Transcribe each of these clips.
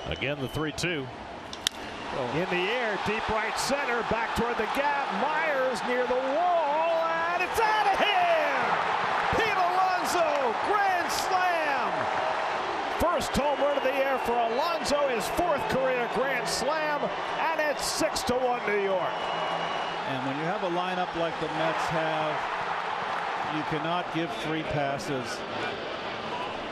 Again, the 3-2. In the air, deep right center, back toward the gap. Myers near the wall, and it's out of here! Pete Alonso, grand slam! First home run of the year for Alonso, his fourth career grand slam, and it's 6-1 New York. And when you have a lineup like the Mets have, you cannot give free passes.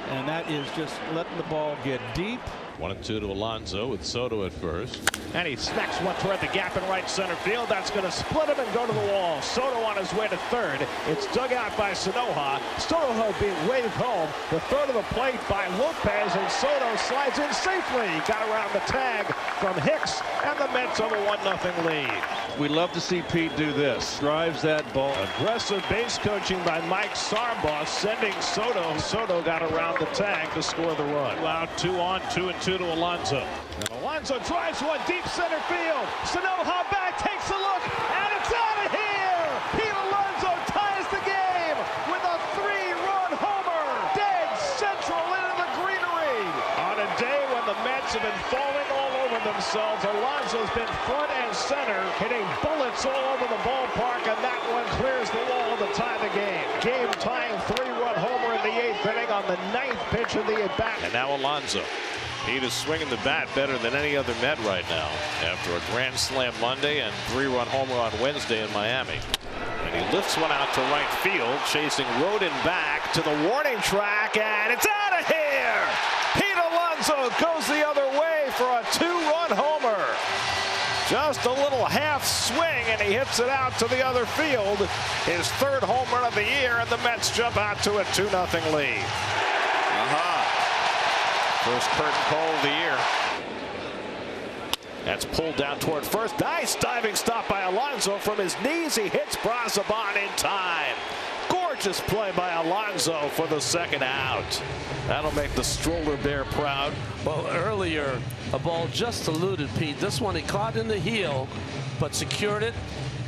And that is just letting the ball get deep. 1-2 to Alonso with Soto at first. And he smacks one toward the gap in right center field. That's going to split him and go to the wall. Soto on his way to third. It's dug out by Sanoja. Soto being waved home. The third of the plate by Lopez, and Soto slides in safely. Got around the tag from Hicks, and the Mets have a 1-0 lead. We love to see Pete do this. Drives that ball. Aggressive base coaching by Mike Sarbaugh, sending Soto. Soto got around the tag to score the run. Out 2-on, 2-2 to Alonso. And Alonso drives one deep center field. Sanoja back, takes a look, and it's out of here! Pete Alonso ties the game with a 3-run homer. Dead central into the greenery. On a day when the Mets have been falling all over themselves, Alonso's been front and center, hitting bullets all over the ballpark, and that one clears the wall to tie the game. Game-tying 3-run homer in the 8th inning on the 9th pitch of the at-bat. And now Alonso. Pete is swinging the bat better than any other Met right now after a grand slam Monday and 3-run homer on Wednesday in Miami. And he lifts one out to right field, chasing Rodin back to the warning track, and it's out of here! Pete Alonso goes the other way for a 2-run homer. Just a little half swing, and he hits it out to the other field. His third home run of the year, and the Mets jump out to a 2-0 lead. First curtain call of the year. That's pulled down toward first. Nice diving stop by Alonso. From his knees, he hits Brazoban in time. Gorgeous play by Alonso for the second out. That'll make the stroller bear proud. Well, earlier, a ball just eluded Pete. This one he caught in the heel, but secured it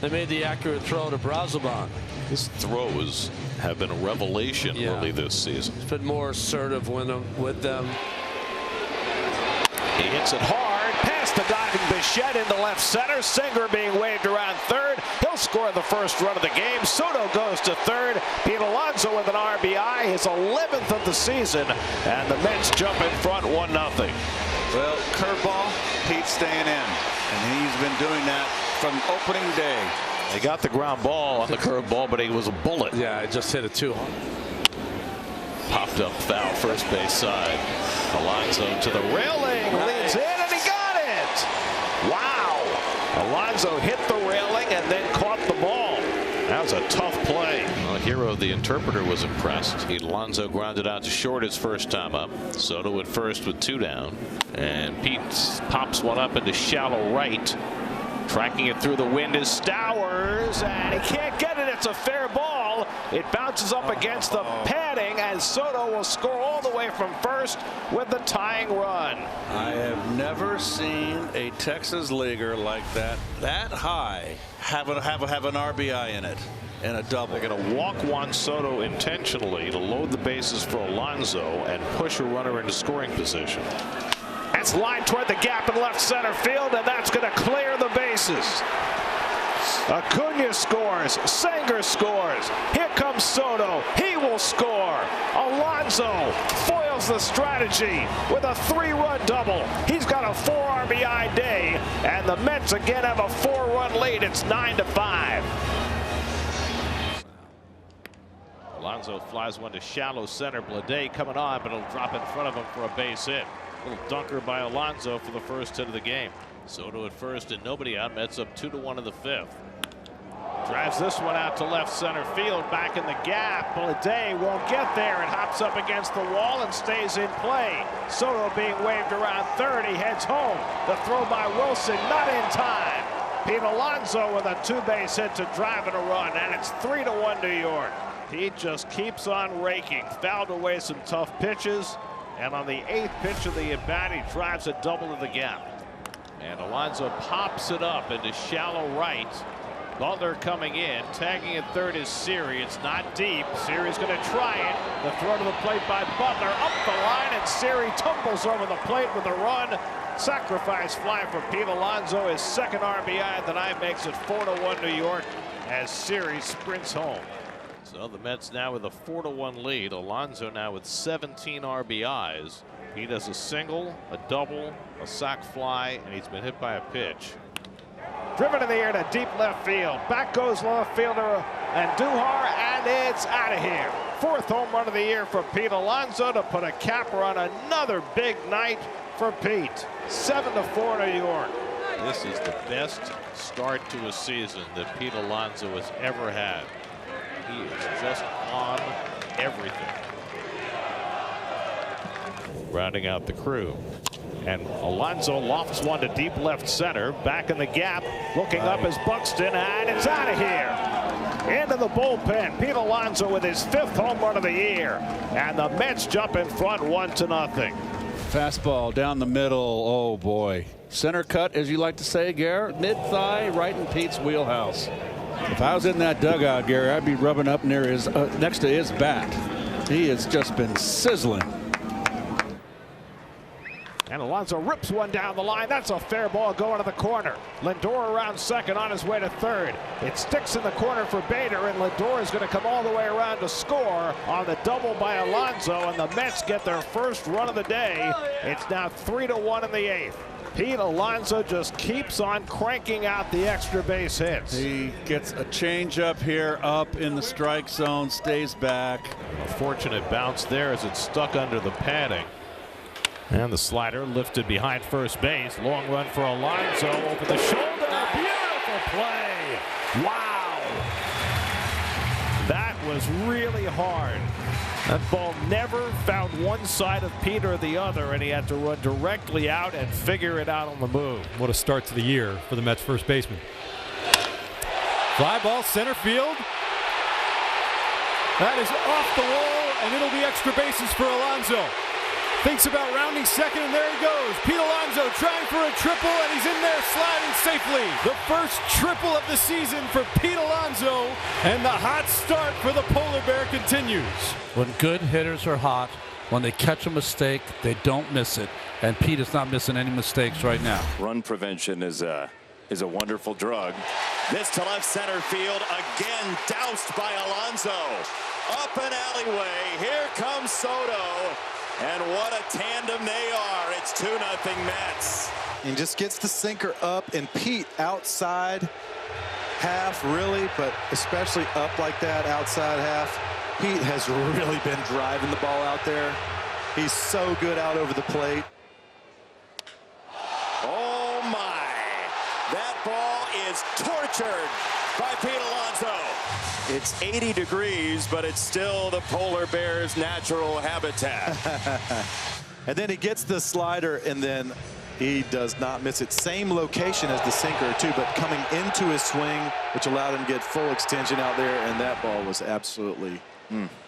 and made the accurate throw to Brazoban. His throws have been a revelation early this season. He's been more assertive with them. He hits it hard, past the diving Bichette into left center. Singer being waved around third. He'll score the first run of the game. Soto goes to third. Pete Alonso with an RBI, his 11th of the season, and the Mets jump in front 1-0. Well, curveball, Pete's staying in, and he's been doing that from opening day. They got the ground ball on the curveball, but he was a bullet. Yeah, it just hit it too hard. Popped up foul, first base side. Alonso to the railing, leans in, and he got it! Wow! Alonso hit the railing and then caught the ball. That was a tough play. Well, Hero, the interpreter, was impressed. Alonso grounded out to short his first time up. Soto at first with 2 down. And Pete pops one up into shallow right. Tracking it through the wind is Stowers, and he can't get it. It's a fair ball. It bounces up against the padding, and Soto will score all the way from first with the tying run. I have never seen a Texas leaguer like that high have an RBI in it and a double. They're going to walk Juan Soto intentionally to load the bases for Alonso and push a runner into scoring position. That's lined toward the gap in left center field, and that's going to clear the bases. Acuna scores. Singer scores. Here comes Soto. He will score. Alonso foils the strategy with a 3-run double. He's got a 4 RBI day, and the Mets again have a 4-run lead. It's 9-5. Alonso flies one to shallow center. Blade coming on, but it'll drop in front of him for a base hit. Little dunker by Alonso for the first hit of the game. Soto at first and nobody out. Mets up 2-1 in the 5th. Drives this one out to left center field. Back in the gap. Blade won't get there. It hops up against the wall and stays in play. Soto being waved around third. He heads home. The throw by Wilson not in time. Pete Alonso with a 2-base hit to drive in a run, and it's 3-1 New York. Pete just keeps on raking. Fouled away some tough pitches. And on the 8th pitch of the at-bat, he drives a double to the gap. And Alonso pops it up into shallow right. Butler coming in, tagging at third is Siri. It's not deep. Siri's going to try it. The throw to the plate by Butler, up the line, and Siri tumbles over the plate with a run. Sacrifice fly for Pete Alonso. His second RBI of the night makes it 4-1 New York as Siri sprints home. So the Mets now with a 4-1 lead. Alonso now with 17 RBIs. Pete has a single, a double, a sac fly, and he's been hit by a pitch. Driven in the air to deep left field. Back goes left fielder and Duhar, and it's out of here. Fourth home run of the year for Pete Alonso to put a capper on another big night for Pete. 7-4 New York. This is the best start to a season that Pete Alonso has ever had. He is just on everything. Rounding out the crew. And Alonso lofts one to deep left center. Back in the gap. Looking up is Buxton, and it's out of here. Into the bullpen. Pete Alonso with his 5th home run of the year. And the Mets jump in front 1-0. Fastball down the middle. Oh, boy. Center cut, as you like to say, Garrett. Mid-thigh, right in Pete's wheelhouse. If I was in that dugout, Gary, I'd be rubbing up near his next to his bat. He has just been sizzling. And Alonso rips one down the line. That's a fair ball going to the corner. Lindor around second on his way to third. It sticks in the corner for Bader, and Lindor is going to come all the way around to score on the double by Alonso, and the Mets get their first run of the day. It's now 3-1 in the 8th. Pete Alonso just keeps on cranking out the extra base hits. He gets a changeup here up in the strike zone, stays back. A fortunate bounce there as it stuck under the padding. And the slider lifted behind first base. Long run for Alonso over the shoulder. Beautiful play. Wow. That was really hard. That ball never found one side of Pete or the other, and he had to run directly out and figure it out on the move. What a start to the year for the Mets first baseman. Fly ball center field. That is off the wall, and it'll be extra bases for Alonso. Thinks about rounding second, and there he goes. Pete Alonso trying for a triple, and he's in there sliding safely. The first triple of the season for Pete Alonso, and the hot start for the Polar Bear continues. When good hitters are hot, when they catch a mistake, they don't miss it. And Pete is not missing any mistakes right now. Run prevention is a wonderful drug. This to left center field, again doused by Alonso. Up an alleyway, here comes Soto. And what a tandem they are. It's 2-0 Mets. And just gets the sinker up, and Pete outside half, really, but especially up like that, outside half. Pete has really been driving the ball out there. He's so good out over the plate. Oh, my. That ball is tortured by Pete Alonso. It's 80 degrees, but it's still the Polar Bear's natural habitat. And then he gets the slider, and then he does not miss it. Same location as the sinker, too, but coming into his swing, which allowed him to get full extension out there, and that ball was absolutely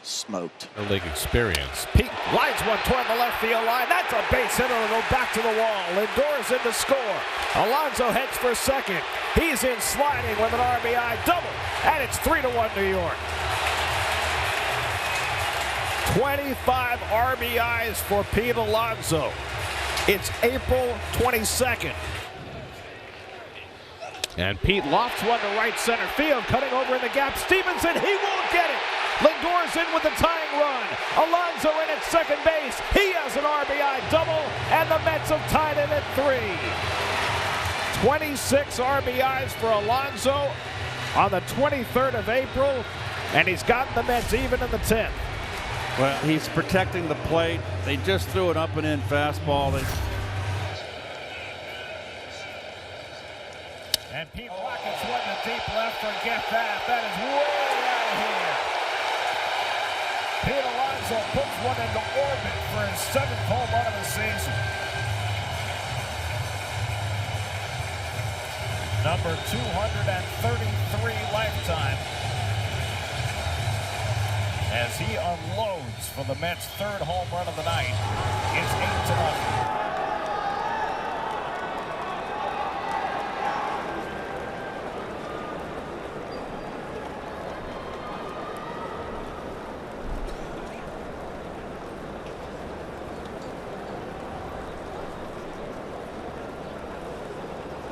smoked. A league experience. Pete lines one toward the left field line. That's a base hit. It'll go back to the wall. Lindor is in to score. Alonso heads for second. He's in sliding with an RBI double, and it's 3-1 New York. 25 RBIs for Pete Alonso. It's April 22nd. And Pete lofts one to right center field, cutting over in the gap. Stevenson, he won't get it. Lindor's in with the tying run. Alonso in at second base. He has an RBI double, and the Mets have tied it at 3. 26 RBIs for Alonso on the 23rd of April, and he's gotten the Mets even in the 10th. Well, he's protecting the plate. They just threw an up and in fastball. And Pete rockets one to deep left. Forget that. That is way out of here. Pete Alonso puts one into orbit for his 7th home run of the season. Number 233 lifetime. As he unloads for the Mets' 3rd home run of the night. It's 8-0.